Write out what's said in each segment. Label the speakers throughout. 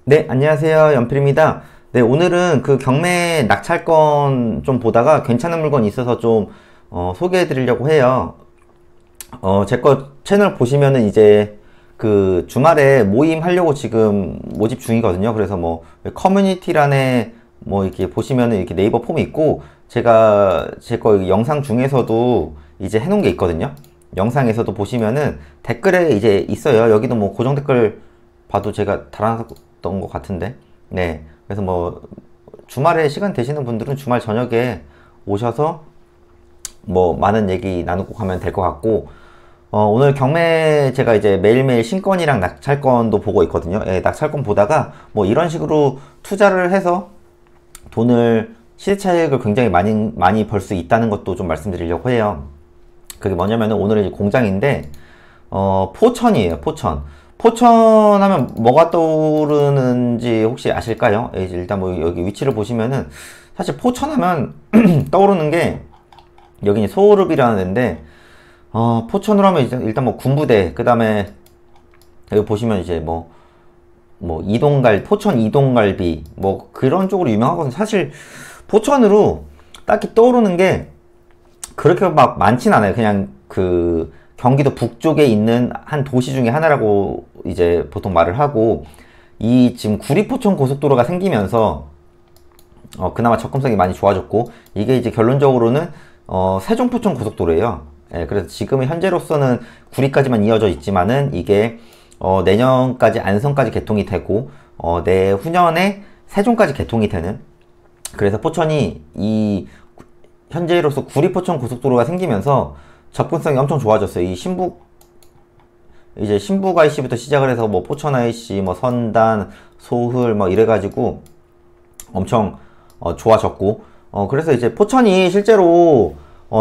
Speaker 1: 네, 안녕하세요. 연필입니다. 네, 오늘은 그 경매 낙찰건 좀 보다가 괜찮은 물건이 있어서 좀 소개해 드리려고 해요. 제 거 채널 보시면은 이제 그 주말에 모임 하려고 지금 모집 중이거든요. 그래서 뭐 커뮤니티란에 뭐 이렇게 보시면은 이렇게 네이버 폼이 있고 제가 제 거 영상 중에서도 이제 해놓은 게 있거든요. 영상에서도 보시면은 댓글에 이제 있어요. 여기도 뭐 고정 댓글 봐도 제가 달아놨던 것 같은데. 네. 그래서 뭐 주말에 시간 되시는 분들은 주말 저녁에 오셔서 뭐 많은 얘기 나누고 가면 될 것 같고, 오늘 경매 제가 이제 매일매일 신건이랑 낙찰건도 보고 있거든요. 예, 낙찰건 보다가 뭐 이런 식으로 투자를 해서 돈을 시세 차익을 굉장히 많이 벌 수 있다는 것도 좀 말씀드리려고 해요. 그게 뭐냐면은 오늘은 이제 공장인데 포천이에요. 포천. 포천 하면 뭐가 떠오르는지 혹시 아실까요? 예, 일단 뭐 여기 위치를 보시면은 사실 포천 하면 떠오르는 게 여기 이제 소르비라는 데인데, 포천으로 하면 일단 뭐 군부대, 그 다음에 여기 보시면 이제 뭐 포천 이동갈비 뭐 그런 쪽으로 유명하거든요. 사실 포천으로 딱히 떠오르는 게 그렇게 막 많진 않아요. 그냥 그 경기도 북쪽에 있는 한 도시 중에 하나라고 이제 보통 말을 하고, 이 지금 구리포천 고속도로가 생기면서 그나마 접근성이 많이 좋아졌고, 이게 이제 결론적으로는 세종포천 고속도로예요. 예, 그래서 지금 현재로서는 구리까지만 이어져 있지만은 이게 내년까지 안성까지 개통이 되고 내후년에 세종까지 개통이 되는, 그래서 포천이 이 현재로서 구리포천 고속도로가 생기면서 접근성이 엄청 좋아졌어요. 이제 신북 IC부터 시작을 해서 뭐 포천 IC, 뭐 선단, 소흘 뭐 이래가지고 엄청 좋아졌고, 그래서 이제 포천이 실제로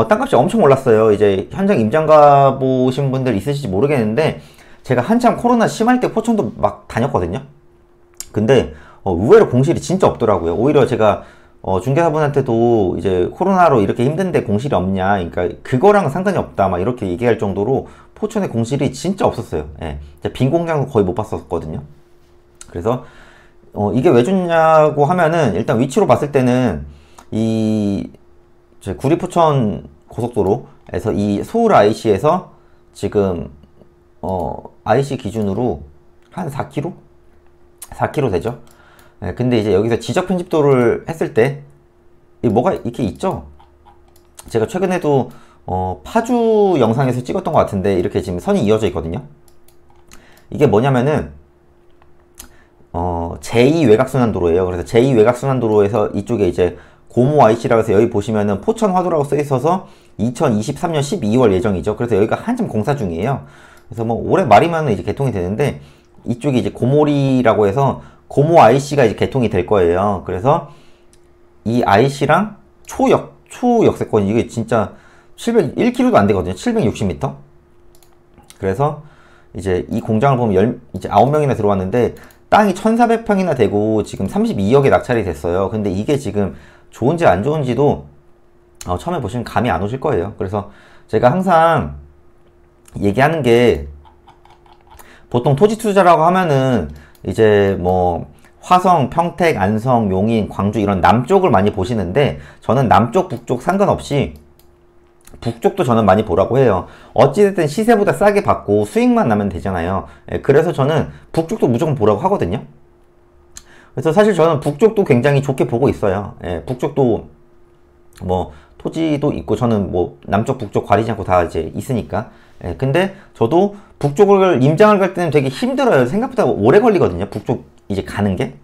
Speaker 1: 땅값이 엄청 올랐어요. 이제 현장 임장 가보신 분들 있으실지 모르겠는데, 제가 한참 코로나 심할 때 포천도 막 다녔거든요. 근데 의외로 공실이 진짜 없더라고요. 오히려 제가 중개사분한테도 이제 코로나로 이렇게 힘든데 공실이 없냐, 그러니까 그거랑은 상관이 없다 막 이렇게 얘기할 정도로 포천에 공실이 진짜 없었어요. 예. 빈 공장도 거의 못 봤었거든요. 그래서 이게 왜 좋냐고 하면은, 일단 위치로 봤을 때는 이 구리포천 고속도로에서 이 서울 IC에서 지금 IC 기준으로 한 4km? 4km 되죠. 예, 근데 이제 여기서 지적 편집도를 했을 때 뭐가 이렇게 있죠. 제가 최근에도 파주 영상에서 찍었던 것 같은데 이렇게 지금 선이 이어져 있거든요. 이게 뭐냐면은 제2 외곽순환도로예요. 그래서 제2 외곽순환도로에서 이쪽에 이제 고모 IC라고 해서 여기 보시면은 포천 화도라고 써 있어서 2023년 12월 예정이죠. 그래서 여기가 한참 공사 중이에요. 그래서 뭐 올해 말이면 이제 개통이 되는데, 이쪽이 이제 고모리라고 해서 고모 IC가 이제 개통이 될 거예요. 그래서 이 IC랑 초역세권, 이게 진짜 1km도 안 되거든요. 760m. 그래서 이제 이 공장을 보면 이제 9명이나 들어왔는데 땅이 1400평이나 되고 지금 32억에 낙찰이 됐어요. 근데 이게 지금 좋은지 안 좋은지도 처음에 보시면 감이 안 오실 거예요. 그래서 제가 항상 얘기하는 게, 보통 토지 투자라고 하면은 이제 뭐 화성, 평택, 안성, 용인, 광주 이런 남쪽을 많이 보시는데, 저는 남쪽, 북쪽 상관없이 북쪽도 저는 많이 보라고 해요. 어찌됐든 시세보다 싸게 받고 수익만 나면 되잖아요. 예, 그래서 저는 북쪽도 무조건 보라고 하거든요. 그래서 사실 저는 북쪽도 굉장히 좋게 보고 있어요. 예, 북쪽도 뭐 토지도 있고, 저는 뭐 남쪽 북쪽 가리지 않고 다 이제 있으니까. 예, 근데 저도 북쪽을 임장을 갈 때는 되게 힘들어요. 생각보다 오래 걸리거든요, 북쪽 이제 가는 게.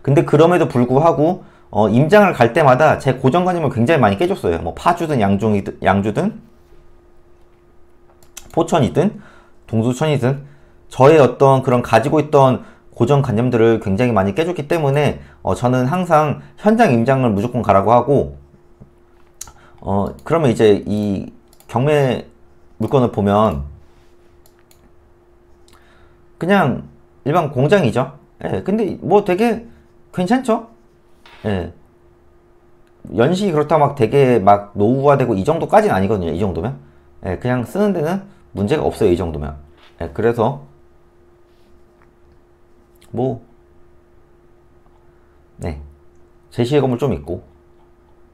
Speaker 1: 근데 그럼에도 불구하고 임장을 갈 때마다 제 고정관념을 굉장히 많이 깨줬어요. 뭐 파주든 양주든 포천이든 동두천이든 저의 어떤 그런 가지고 있던 고정관념들을 굉장히 많이 깨줬기 때문에 저는 항상 현장 임장을 무조건 가라고 하고, 그러면 이제 이 경매 물건을 보면 그냥 일반 공장이죠. 예, 근데 뭐 되게 괜찮죠. 예, 연식이 그렇다 막 되게 막 노후화되고 이 정도까지는 아니거든요. 이 정도면. 예, 그냥 쓰는 데는 문제가 없어요. 이 정도면. 예, 그래서 뭐 제시의 건물 좀 있고,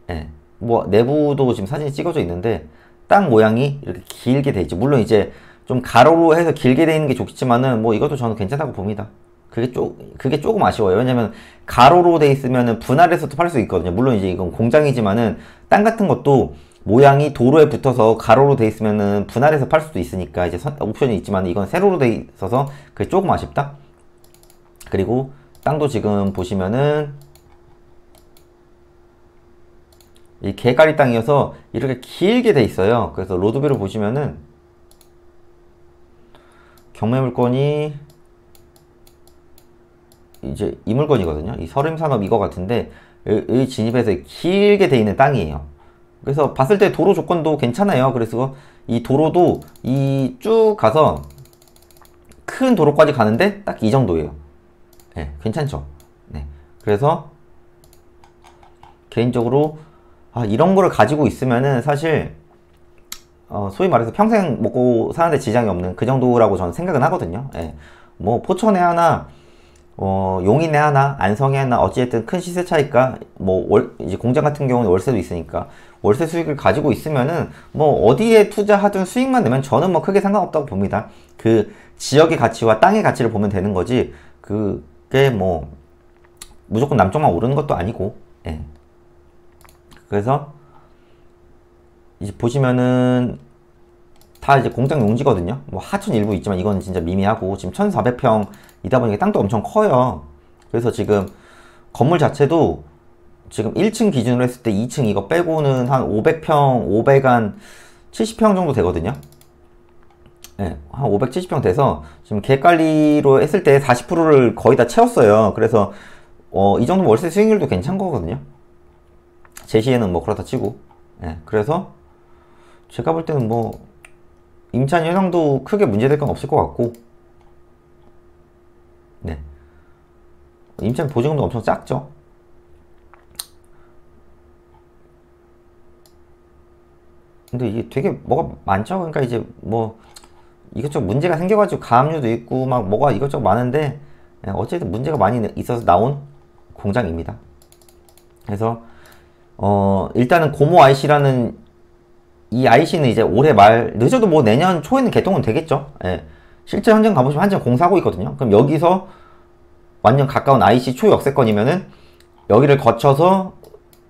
Speaker 1: 예. 뭐 내부도 지금 사진이 찍어져 있는데 땅 모양이 이렇게 길게 돼 있죠. 물론 이제 좀 가로로 해서 길게 돼 있는 게 좋겠지만은 뭐 이것도 저는 괜찮다고 봅니다. 그게 조금 아쉬워요. 왜냐면 가로로 돼 있으면은 분할해서도 팔 수 있거든요. 물론 이제 이건 공장이지만은 땅 같은 것도 모양이 도로에 붙어서 가로로 돼 있으면은 분할해서 팔 수도 있으니까 이제 옵션이 있지만 이건 세로로 돼 있어서 그게 조금 아쉽다. 그리고 땅도 지금 보시면은 이 개가리 땅이어서 이렇게 길게 돼 있어요. 그래서 로드뷰를 보시면은 경매 물건이 이제 이 물건이거든요. 이 서림산업 이거 같은데 이 진입해서 길게 돼 있는 땅이에요. 그래서 봤을 때 도로 조건도 괜찮아요. 그래서 이 도로도 이 쭉 가서 큰 도로까지 가는데 딱 이 정도예요. 네, 괜찮죠? 네. 그래서 개인적으로 이런 거를 가지고 있으면은 사실 소위 말해서 평생 먹고 사는데 지장이 없는 그 정도라고 저는 생각은 하거든요. 예. 뭐 포천에 하나 용인에 하나 안성에 하나 어찌됐든 큰 시세 차이가 뭐 이제 공장 같은 경우는 월세도 있으니까 월세 수익을 가지고 있으면은 뭐 어디에 투자하든 수익만 내면 저는 뭐 크게 상관없다고 봅니다. 그 지역의 가치와 땅의 가치를 보면 되는 거지 그게 뭐 무조건 남쪽만 오르는 것도 아니고. 예. 그래서 이제 보시면은 다 이제 공장 용지거든요. 뭐 하천 일부 있지만 이건 진짜 미미하고 지금 1400평이다 보니까 땅도 엄청 커요. 그래서 지금 건물 자체도 지금 1층 기준으로 했을 때 2층 이거 빼고는 한 500평, 500한 70평 정도 되거든요. 네, 한 570평 돼서 지금 계획관리로 했을 때 40%를 거의 다 채웠어요. 그래서 이 정도면 월세 수익률도 괜찮은 거거든요. 제시에는 뭐 그렇다 치고. 네, 그래서 제가 볼 때는 뭐 임차인 현황도 크게 문제될 건 없을 것 같고. 네, 임차인 보증금도 엄청 작죠. 근데 이게 되게 뭐가 많죠. 그러니까 이제 뭐 이것저것 문제가 생겨가지고 가압류도 있고 막 뭐가 이것저것 많은데 어쨌든 문제가 많이 있어서 나온 공장입니다. 그래서 일단은 고모 IC라는 이 IC는 이제 올해 말 늦어도 뭐 내년 초에는 개통은 되겠죠. 예. 실제 현장 가보시면 한참 공사하고 있거든요. 그럼 여기서 완전 가까운 IC 초역세권이면은 여기를 거쳐서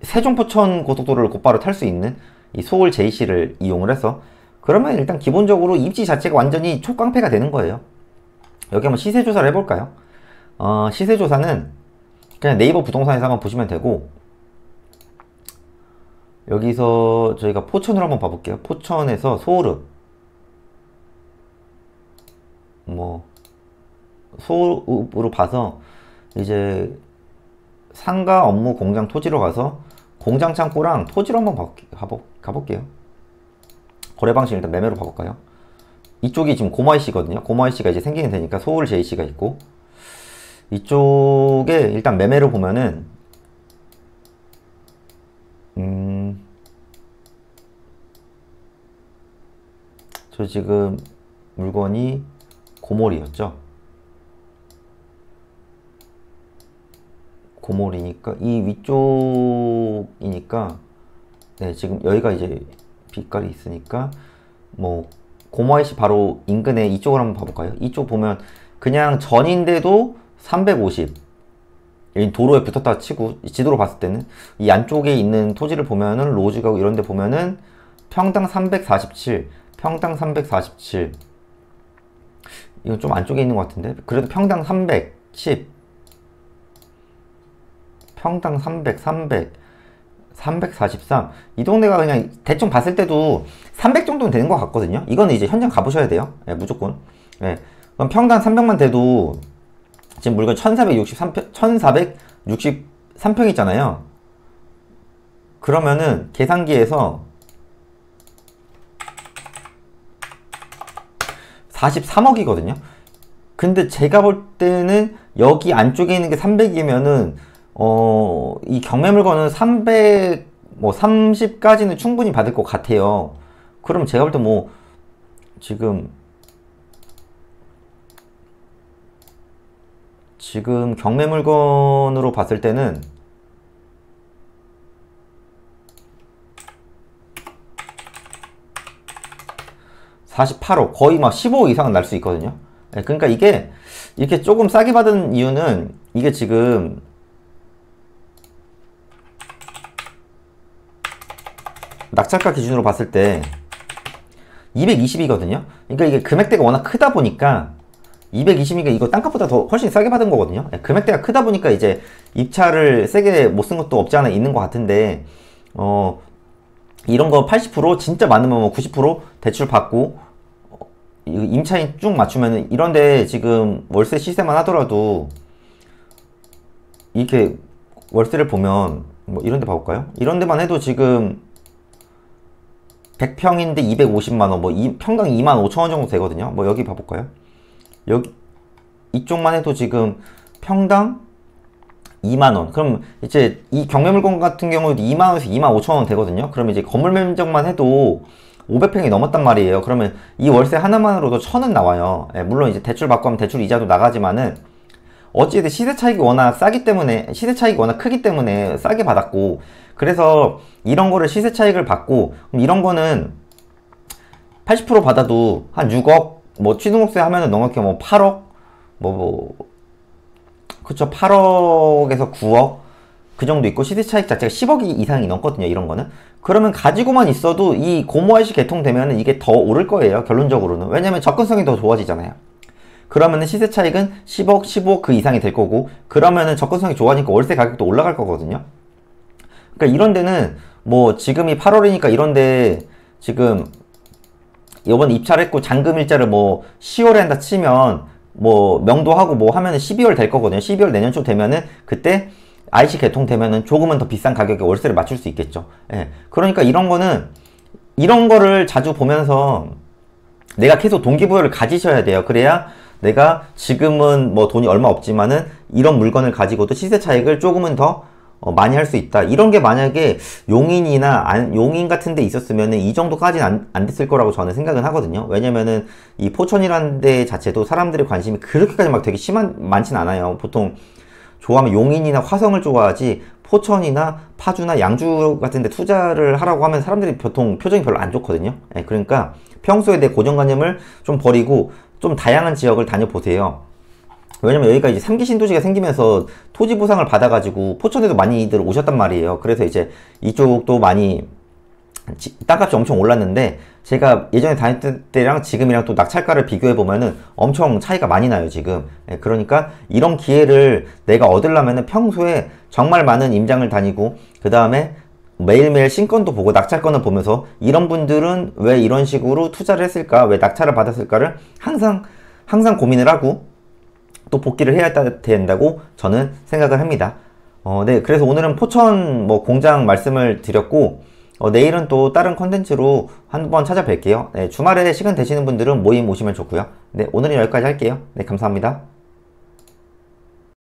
Speaker 1: 세종 포천 고속도로를 곧바로 탈 수 있는 이 서울 JC를 이용을 해서 그러면 일단 기본적으로 입지 자체가 완전히 초깡패가 되는 거예요. 여기 한번 시세 조사를 해볼까요? 시세 조사는 그냥 네이버 부동산에서 한번 보시면 되고 여기서 저희가 포천으로 한번 봐볼게요. 포천에서 소울읍 뭐 소울읍으로 봐서 이제 상가 업무 공장 토지로 가서 공장 창고랑 토지로 한번 가볼게요. 거래 방식 일단 매매로 봐볼까요? 이쪽이 지금 고마이씨거든요. 고마이씨가 이제 생기게 되니까 소울 JC가 있고 이쪽에 일단 매매로 보면은 저 지금 물건이 고몰이었죠. 고몰이니까 이 위쪽이니까 네 지금 여기가 이제 빛깔이 있으니까 뭐 고마이씨 바로 인근에 이쪽을 한번 봐볼까요? 이쪽 보면 그냥 전인데도 350 여기 도로에 붙었다 치고 지도로 봤을 때는 이 안쪽에 있는 토지를 보면은 로즈가고 이런 데 보면은 평당 347 평당 347 이건 좀 안쪽에 있는 것 같은데 그래도 평당 310 평당 300 343 이 동네가 그냥 대충 봤을 때도 300 정도는 되는 것 같거든요. 이거는 이제 현장 가보셔야 돼요. 네, 무조건. 네. 그럼 평당 300만 돼도 지금 물건 1463평 있잖아요. 그러면은 계산기에서 43억이거든요. 근데 제가 볼 때는 여기 안쪽에 있는 게 300이면은 이 경매 물건은 300, 뭐 30까지는 충분히 받을 것 같아요. 그럼 제가 볼 때 뭐 지금 경매 물건으로 봤을 때는 48억, 거의 막 15억 이상은 날 수 있거든요. 네, 그러니까 이게 이렇게 조금 싸게 받은 이유는 이게 지금 낙찰가 기준으로 봤을 때 220이거든요. 그러니까 이게 금액대가 워낙 크다 보니까 220이니까 이거 땅값보다 더 훨씬 싸게 받은 거거든요. 금액대가 크다 보니까 이제 입찰을 세게 못 쓴 것도 없지 않아 있는 것 같은데, 이런 거 80% 진짜 많으면 뭐 90% 대출 받고 임차인 쭉 맞추면은, 이런데 지금 월세 시세만 하더라도 이렇게 월세를 보면 뭐 이런데 봐볼까요? 이런데만 해도 지금 100평인데 250만원, 뭐 평당 25,000원 정도 되거든요. 뭐 여기 봐볼까요? 여기 이쪽만 해도 지금 평당 2만원. 그럼 이제 이 경매물건 같은 경우에도 2만원에서 25,000원 되거든요. 그러면 이제 건물 면적만 해도 500평이 넘었단 말이에요. 그러면 이 월세 하나만으로도 1,000원 나와요. 물론 이제 대출 받고 하면 대출 이자도 나가지만은, 어찌됐든 시세 차익이 워낙 싸기 때문에, 시세 차익이 워낙 크기 때문에 싸게 받았고, 그래서 이런 거를 시세 차익을 받고, 이런 거는 80% 받아도 한 6억, 뭐 취등록세 하면은 넉넉히 뭐 8억, 그쵸, 8억에서 9억 그 정도 있고, 시세 차익 자체가 10억 이상이 넘거든요, 이런 거는. 그러면 가지고만 있어도 이 고모아이시 개통되면은 이게 더 오를 거예요, 결론적으로는. 왜냐면 접근성이 더 좋아지잖아요. 그러면은 시세 차익은 10억, 15억 그 이상이 될 거고, 그러면은 접근성이 좋아지니까 월세 가격도 올라갈 거거든요. 그러니까 이런 데는 뭐 지금이 8월이니까 이런데 지금 이번 입찰했고 잔금 일자를 뭐 10월에 한다 치면 뭐 명도하고 뭐 하면은 12월 될 거거든요. 12월 내년 초 되면은 그때 IC 개통되면은 조금은 더 비싼 가격에 월세를 맞출 수 있겠죠. 예. 그러니까 이런 거는, 이런 거를 자주 보면서 내가 계속 동기부여를 가지셔야 돼요. 그래야 내가 지금은 뭐 돈이 얼마 없지만은 이런 물건을 가지고도 시세 차익을 조금은 더 많이 할 수 있다. 이런 게 만약에 용인이나 용인 같은 데 있었으면은 이 정도까지는 안 됐을 거라고 저는 생각은 하거든요. 왜냐면은 이 포천이라는 데 자체도 사람들의 관심이 그렇게까지 막 되게 많진 않아요. 보통 좋아하면 용인이나 화성을 좋아하지, 포천이나 파주나 양주 같은 데 투자를 하라고 하면 사람들이 보통 표정이 별로 안 좋거든요. 그러니까 평소에 내 고정관념을 좀 버리고 좀 다양한 지역을 다녀보세요. 왜냐면 여기가 이제 3기 신도시가 생기면서 토지 보상을 받아가지고 포천에도 많이들 오셨단 말이에요. 그래서 이제 이쪽도 많이 땅값이 엄청 올랐는데, 제가 예전에 다녔을 때랑 지금이랑 또 낙찰가를 비교해 보면은 엄청 차이가 많이 나요, 지금. 그러니까 이런 기회를 내가 얻으려면은 평소에 정말 많은 임장을 다니고, 그 다음에 매일매일 신건도 보고 낙찰건을 보면서 이런 분들은 왜 이런 식으로 투자를 했을까, 왜 낙찰을 받았을까를 항상 고민을 하고 또 복귀를 해야 된다고 저는 생각을 합니다. 네, 그래서 오늘은 포천 뭐 공장 말씀을 드렸고, 내일은 또 다른 컨텐츠로 한번 찾아뵐게요. 네, 주말에 시간 되시는 분들은 모임 오시면 좋고요. 네, 오늘은 여기까지 할게요. 네, 감사합니다.